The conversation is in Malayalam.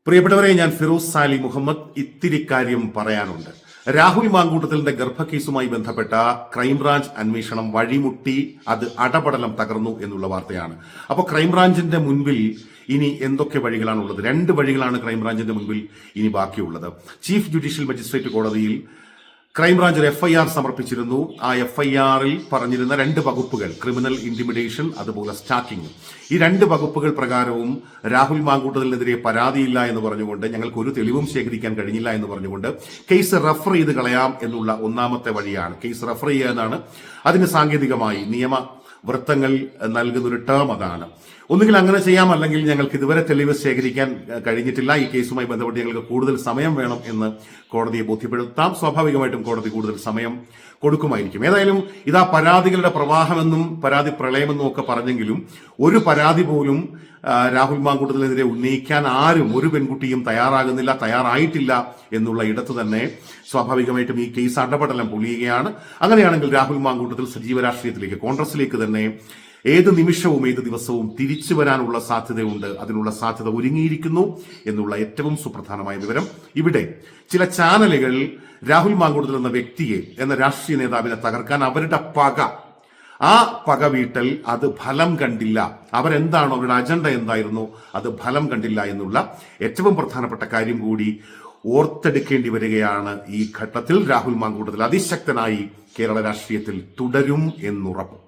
പ്രിയപ്പെട്ടവരെ, ഞാൻ ഫിറോസ് സാലി മുഹമ്മദ്. ഇത്തിരി കാര്യം പറയാനുണ്ട്. രാഹുൽ മാങ്കൂട്ടത്തലിന്റെ ഗർഭക്കേസുമായി ബന്ധപ്പെട്ട ക്രൈംബ്രാഞ്ച് അന്വേഷണം വഴിമുട്ടി, അത് അടപടലം തകർന്നു എന്നുള്ള വാർത്തയാണ്. അപ്പോൾ ക്രൈംബ്രാഞ്ചിന്റെ മുൻപിൽ ഇനി എന്തൊക്കെ വഴികളാണുള്ളത്? 2 വഴികളാണ് ക്രൈംബ്രാഞ്ചിന്റെ മുൻപിൽ ഇനി ബാക്കിയുള്ളത്. ചീഫ് ജുഡീഷ്യൽ മജിസ്ട്രേറ്റ് കോടതിയിൽ ക്രൈംബ്രാഞ്ച് ഒരു FIR സമർപ്പിച്ചിരുന്നു. ആ FIRൽ പറഞ്ഞിരുന്ന 2 വകുപ്പുകൾ, ക്രിമിനൽ ഇന്റിമിഡേഷൻ, അതുപോലെ സ്റ്റാക്കിംഗ്, ഈ 2 വകുപ്പുകൾ പ്രകാരവും രാഹുൽ മാങ്കൂട്ടത്തിനെതിരെ പരാതിയില്ല എന്ന് പറഞ്ഞുകൊണ്ട്, ഞങ്ങൾക്ക് ഒരു തെളിവും ശേഖരിക്കാൻ കഴിഞ്ഞില്ല എന്ന് പറഞ്ഞുകൊണ്ട് കേസ് റഫർ ചെയ്ത് കളയാം എന്നുള്ള ഒന്നാമത്തെ വഴിയാണ്. കേസ് റഫർ ചെയ്യുക എന്നാണ് അതിന് സാങ്കേതികമായി നിയമ വൃത്തങ്ങൾ നൽകുന്ന ഒരു ടേം അതാണ്. ഒന്നുകിൽ അങ്ങനെ ചെയ്യാം, അല്ലെങ്കിൽ ഞങ്ങൾക്ക് ഇതുവരെ തെളിവ് ശേഖരിക്കാൻ കഴിഞ്ഞിട്ടില്ല, ഈ കേസുമായി ബന്ധപ്പെട്ട് ഞങ്ങൾക്ക് കൂടുതൽ സമയം വേണം എന്ന് കോടതിയെ ബോധ്യപ്പെടുത്താം. സ്വാഭാവികമായിട്ടും കോടതി കൂടുതൽ സമയം കൊടുക്കുമായിരിക്കും. ഏതായാലും ഇതാ പരാതികളുടെ പ്രവാഹമെന്നും പരാതി പ്രളയമെന്നും ഒക്കെ പറഞ്ഞെങ്കിലും ഒരു പരാതി പോലും രാഹുൽ മാങ്കൂട്ടത്തിനെതിരെ ഉന്നയിക്കാൻ ആരും, ഒരു പെൺകുട്ടിയും തയ്യാറായിട്ടില്ല എന്നുള്ള ഇടത്ത് തന്നെ സ്വാഭാവികമായിട്ടും ഈ കേസ് അടപടലം പൊളിയുകയാണ്. അങ്ങനെയാണെങ്കിൽ രാഹുൽ മാങ്കൂട്ടത്തിൽ സജീവ രാഷ്ട്രീയത്തിലേക്ക്, കോൺഗ്രസിലേക്ക് തന്നെ ഏത് നിമിഷവും ഏത് ദിവസവും തിരിച്ചു വരാനുള്ള സാധ്യതയുണ്ട്. അതിനുള്ള സാധ്യത ഒരുങ്ങിയിരിക്കുന്നു എന്നുള്ള ഏറ്റവും സുപ്രധാനമായ വിവരം. ഇവിടെ ചില ചാനലുകൾ രാഹുൽ മാങ്കൂട്ടത്തിൽ എന്ന വ്യക്തിയെ, എന്ന രാഷ്ട്രീയ നേതാവിനെ തകർക്കാൻ അവരുടെ ആ പക വീട്ടൽ അത് ഫലം കണ്ടില്ല, അവരെന്താണോ, അവരുടെ അജണ്ട എന്തായിരുന്നു, അത് ഫലം കണ്ടില്ല എന്നുള്ള ഏറ്റവും പ്രധാനപ്പെട്ട കാര്യം കൂടി ഓർത്തെടുക്കേണ്ടി വരികയാണ്. ഈ ഘട്ടത്തിൽ രാഹുൽ മാങ്കൂട്ടത്തിൽ അതിശക്തനായി കേരള രാഷ്ട്രീയത്തിൽ തുടരും എന്നുറപ്പ്.